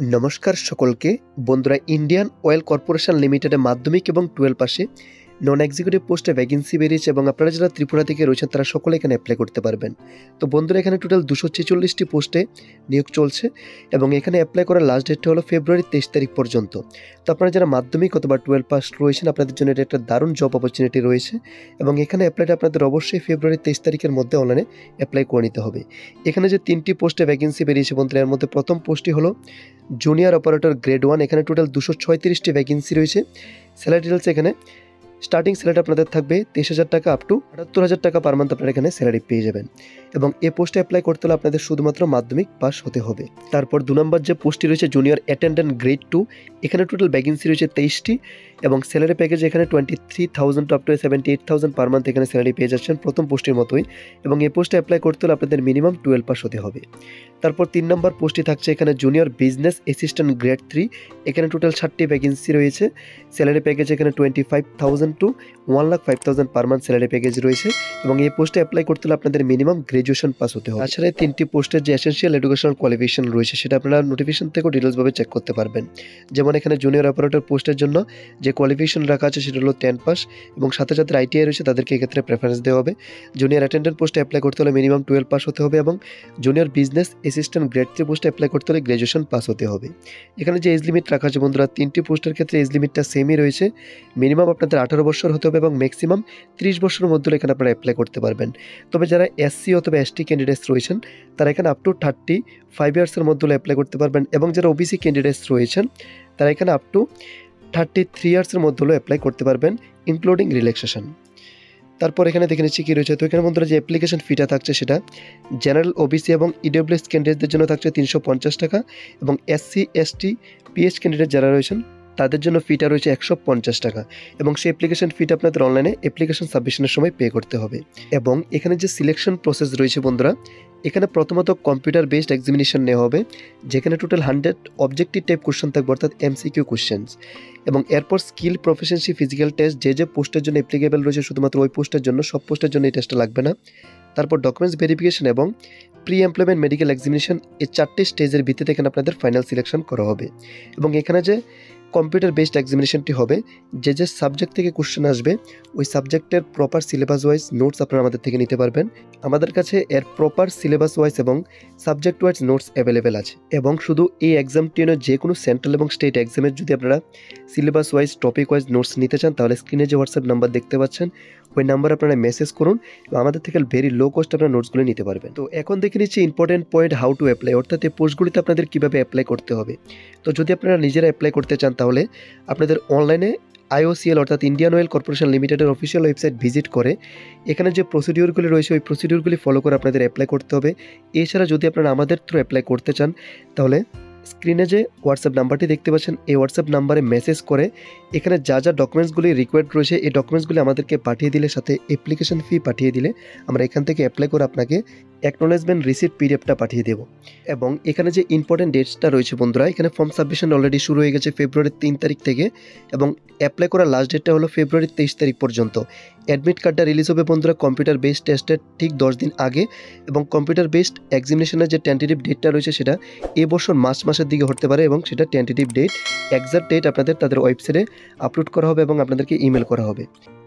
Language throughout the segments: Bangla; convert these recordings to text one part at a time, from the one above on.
নমস্কার সকলকে বন্ধুরা, ইন্ডিয়ান অয়েল কর্পোরেশন লিমিটেডে মাধ্যমিক এবং 12 পাশে নন এক্সিকিউটিভ পোস্টে ভ্যাকেন্সি বেরিয়েছে এবং আপনারা যারা ত্রিপুরা থেকে রয়েছেন তারা সকলে এখানে অ্যাপ্লাই করতে পারবেন। তো বন্ধুরা, এখানে টোটাল 246টি পোস্টে নিয়োগ চলছে এবং এখানে অ্যাপ্লাই করার লাস্ট ডেটটা হলো ফেব্রুয়ারি 23 তারিখ পর্যন্ত। তো আপনারা যারা মাধ্যমিক অথবা 12 পাস রয়েছেন আপনাদের জন্য এটা একটা দারুণ জব অপরচুনিটি রয়েছে এবং এখানে অ্যাপ্লাইটা আপনাদের অবশ্যই ফেব্রুয়ারি 23 তারিখের মধ্যে অনলাইনে অ্যাপ্লাই করে নিতে হবে। এখানে যে 3টি পোস্টে ভ্যাকেন্সি বেরিয়েছে বন্ধুরা, এর মধ্যে প্রথম পোস্টটি হলো জুনিয়র অপারেটর গ্রেড 1। এখানে টোটাল 236টি ভ্যাকেন্সি রয়েছে। স্যালারি ডিটেলস এখানে স্টার্টিং স্যালারি আপনাদের থাকবে 23,000 টাকা আপ টু 78,000 টাকা পার মান্থ আপনারা এখানে স্যালারি পেয়ে যাবেন এবং এই পোস্টে অ্যাপ্লাই করতে হলে আপনাদের শুধুমাত্র মাধ্যমিক পাস হতে হবে। তারপর 2 নম্বর যে পোস্টটি রয়েছে জুনিয়র অ্যাটেন্ডেন্ট গ্রেড 2, এখানে টোটাল ভ্যাকেন্সি রয়েছে 23টি এবং স্যালারি প্যাকেজ এখানে 23,000 to up to 78,000 per month এখানে স্যালারি পেয়ে যাচ্ছেন প্রথম পোস্টের মতোই এবং এই পোস্টে অ্যাপ্লাই করতে হলে আপনাদের মিনিমাম 12 পাস হতে হবে। তারপর 3 নম্বর পোস্টটি থাকছে এখানে জুনিয়র বিজনেস অ্যাসিস্ট্যান্ট গ্রেড 3, এখানে টোটাল 60টি ভ্যাকেন্সি রয়েছে। স্যালারি প্যাকেজ এখানে 25,000 to 1,05,000 per month salary package রয়েছে এবং এই পোস্টে অ্যাপ্লাই করতে হলে আপনাদের মিনিমাম গ্র্যাজুয়েশন পাস হতে হবে। তাছাড়া 3টি পোস্টের যে এসেনশিয়াল এডুকেশনাল কোয়ালিফিকেশন রয়েছে সেটা আপনারা নোটিফিকেশন থেকেও ডিটেলসভাবে চেক করতে পারবেন। যেমন এখানে জুনিয়র অপারেটর পোস্টের জন্য যে কোয়ালিফিকেশন রাখা আছে সেটা হলো 10 পাস এবং সাথে সাথে আইটিআই রয়েছে তাদেরকে এক্ষেত্রে প্রেফারেন্স দেওয়া হবে। জুনিয়র অ্যাটেন্ডেন্ট পোস্টে অ্যাপ্লাই করতে হলে মিনিমাম 12 পাস হতে হবে এবং জুনিয়র বিজনেস অ্যাসিস্ট্যান্ট গ্রেড 3 পোস্টে অ্যাপ্লাই করতে হলে গ্র্যাজুয়েশন পাস হতে হবে। এখানে যে এজ লিমিট রাখা আছে বন্ধুরা, 3টি পোস্টের ক্ষেত্রে এজ লিমিটটা সেমই রয়েছে। মিনিমাম আপনাদের 18 বছর হতে হবে এবং ম্যাক্সিমাম 30 বছরের মধ্যে এখানে আপনারা অ্যাপ্লাই করতে পারবেন। তবে যারা এসসি অথবা এসটি ক্যান্ডিডেটস রয়েছেন তারা এখানে আপ টু 35 ইয়ার্সের মধ্যে অ্যাপ্লাই করতে পারবেন এবং যারা ওবিসি ক্যান্ডিডেটস রয়েছেন তারা এখানে আপ টু 33 ইয়ার্সের মধ্যে অ্যাপ্লাই করতে পারবেন ইনক্লুডিং রিল্যাক্সেশন। তারপর এখানে দেখে নিচ্ছি কী রয়েছে। তো এখানে বন্ধুরা যে অ্যাপ্লিকেশন ফিটা থাকছে সেটা জেনারেল ওবিসি এবং ইডব্লিউএস ক্যান্ডিডেটদের জন্য থাকছে 350 টাকা এবং এসসি এসটি পিএইচ ক্যান্ডিডেট যারা রয়েছেন তাদের জন্য ফিটা রয়েছে 150 টাকা এবং সেই অ্যাপ্লিকেশন ফিটা আপনাদের অনলাইনে অ্যাপ্লিকেশন সাবমিশনের সময় পে করতে হবে। এবং এখানে যে সিলেকশন প্রসেস রয়েছে বন্ধুরা, এখানে প্রথমত কম্পিউটার বেসড এক্সামিনেশন নেওয়া হবে যেখানে টোটাল 100 অবজেক্টিভ টাইপ কোশ্চেন থাকবে অর্থাৎ এমসিকিউ কোশ্চেন্স এবং এরপর স্কিল প্রফিসিয়েন্সি ফিজিক্যাল টেস্ট যে পোস্টের জন্য অ্যাপ্লিকেবল রয়েছে শুধুমাত্র ওই পোস্টের জন্য, সব পোস্টের জন্য এই টেস্টটা লাগবে না। তারপর ডকুমেন্টস ভেরিফিকেশন এবং প্রি এমপ্লয়মেন্ট মেডিকেল এক্সামিনেশন, এই 4টি স্টেজের ভিত্তিতে এখানে আপনাদের ফাইনাল সিলেকশন করা হবে এবং এখানে যে কম্পিউটার বেসড এক্সামিনেশনটি হবে যে সাবজেক্ট থেকে কোশ্চেন আসবে ওই সাবজেক্টের প্রপার সিলেবাস ওয়াইজ নোটস আপনারা আমাদের থেকে নিতে পারবেন। আমাদের কাছে এর প্রপার সিলেবাস ওয়াইজ এবং সাবজেক্ট ওয়াইজ নোটস অ্যাভেলেবেল আছে এবং শুধু এই এক্সামটি নয়, যে কোনো সেন্ট্রাল এবং স্টেট এক্সামের যদি আপনারা syllabus wise topic wise notes নিতে চান তাহলে স্ক্রিনে যে হোয়াটসঅ্যাপ নাম্বার দেখতে পাচ্ছেন ওই নাম্বার আপনারা মেসেজ করুন এবং আমাদের থেকে ভেরি লো কস্ট আপনারা নোটসগুলো নিতে পারবেন। তো এখন দেখে নিচ্ছি important point, how to apply, অর্থাৎ এই পোস্টগুলিতে আপনাদের কীভাবে অ্যাপ্লাই করতে হবে। তো যদি আপনারা নিজেরা অ্যাপ্লাই করতে চান তাহলে আপনাদের অনলাইনে IOCL অর্থাৎ ইন্ডিয়ান অয়েল কর্পোরেশন লিমিটেডের অফিসিয়াল ওয়েবসাইট ভিজিট করে এখানে যে প্রসিডিওরগুলি রয়েছে ওই প্রসিডিওরগুলি ফলো করে আপনাদের অ্যাপ্লাই করতে হবে। এছাড়া যদি আপনারা আমাদের থ্রু অ্যাপ্লাই করতে চান তাহলে স্ক্রিনে যে হোয়াটসঅ্যাপ নাম্বারটি দেখতে পাচ্ছেন এই হোয়াটসঅ্যাপ নাম্বারে মেসেজ করে এখানে যা যা ডকুমেন্টসগুলি রিকোয়ার্ড রয়েছে এই ডকুমেন্টসগুলি আমাদেরকে পাঠিয়ে দিলে সাথে অ্যাপ্লিকেশন ফি পাঠিয়ে দিলে আমরা এখান থেকে অ্যাপ্লাই করে আপনাকে অ্যাকনোলেজমেন্ট রিসিপ্ট পিডিএফটা পাঠিয়ে দেবো। এবং এখানে যে ইম্পর্টেন্ট ডেটসটা রয়েছে বন্ধুরা, এখানে ফর্ম সাবমিশন অলরেডি শুরু হয়ে গেছে ফেব্রুয়ারি 3 তারিখ থেকে এবং অ্যাপ্লাই করার লাস্ট ডেটটা হলো ফেব্রুয়ারি 23 তারিখ পর্যন্ত। অ্যাডমিট কার্ডটা রিলিজ হবে বন্ধুরা কম্পিউটার বেসড টেস্টের ঠিক 10 দিন আগে এবং কম্পিউটার বেসড এক্সামিনেশনের যে টেন্টেটিভ ডেটটা রয়েছে সেটা এবছর মার্চ মাসের দিকে হতে পারে এবং সেটা টেন্টেটিভ ডেট, এক্সাক্ট ডেট আপনাদের তাদের ওয়েবসাইটে আপলোড করা হবে এবং আপনাদেরকে ইমেল করা হবে।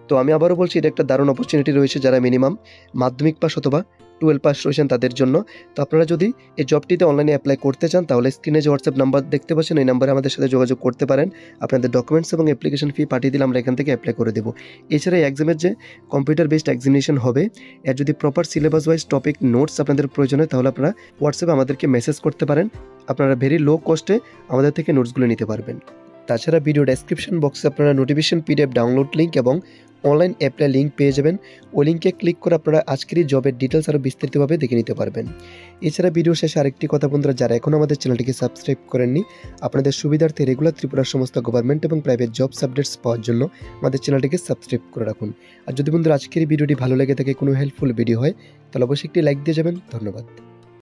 তো আমি আবারও বলছি এটা একটা দারুণ অপরচুনিটি রয়েছে যারা মিনিমাম মাধ্যমিক পাস অথবা 12 পাস রয়েছেন তাদের জন্য। তো আপনারা যদি এই জবটিতে অনলাইনে অ্যাপ্লাই করতে চান তাহলে স্ক্রিনে যে হোয়াটসঅ্যাপ নাম্বার দেখতে পাচ্ছেন এই নাম্বারে আমাদের সাথে যোগাযোগ করতে পারেন। আপনাদের ডকুমেন্টস এবং অ্যাপ্লিকেশন ফি পাঠিয়ে দিলে আমরা এখান থেকে অ্যাপ্লাই করে দেবো। এছাড়া এই এক্সামের যে কম্পিউটার বেসড এক্সামিনেশন হবে এর যদি proper syllabus wise topic notes আপনাদের প্রয়োজন হয় তাহলে আপনারা হোয়াটসঅ্যাপে আমাদেরকে মেসেজ করতে পারেন, আপনারা ভেরি লো কস্টে আমাদের থেকে নোটসগুলো নিতে পারবেন। তাছাড়া ভিডিও ডেসক্রিপশন বক্সে আপনারা নোটিফিকেশন পিডিএফ ডাউনলোড লিঙ্ক এবং অনলাইন অ্যাপ্লাই লিঙ্ক পেয়ে যাবেন। ওই লিঙ্কে ক্লিক করে আপনারা আজকেরই জবের ডিটেলস আরও বিস্তারিতভাবে দেখে নিতে পারবেন। এছাড়া ভিডিও শেষে আরেকটি কথা বন্ধুরা, যারা এখনও আমাদের চ্যানেলটিকে সাবস্ক্রাইব করেননি আপনাদের সুবিধার্থে রেগুলার ত্রিপুরার সমস্ত গভর্নমেন্ট এবং প্রাইভেট জবস আপডেটস পাওয়ার জন্য আমাদের চ্যানেলটিকে সাবস্ক্রাইব করে রাখুন। আর যদি বন্ধুরা আজকের ভিডিওটি ভালো লেগে থাকে, কোনো হেল্পফুল ভিডিও হয় তাহলে অবশ্যই একটি লাইক দিয়ে যাবেন। ধন্যবাদ।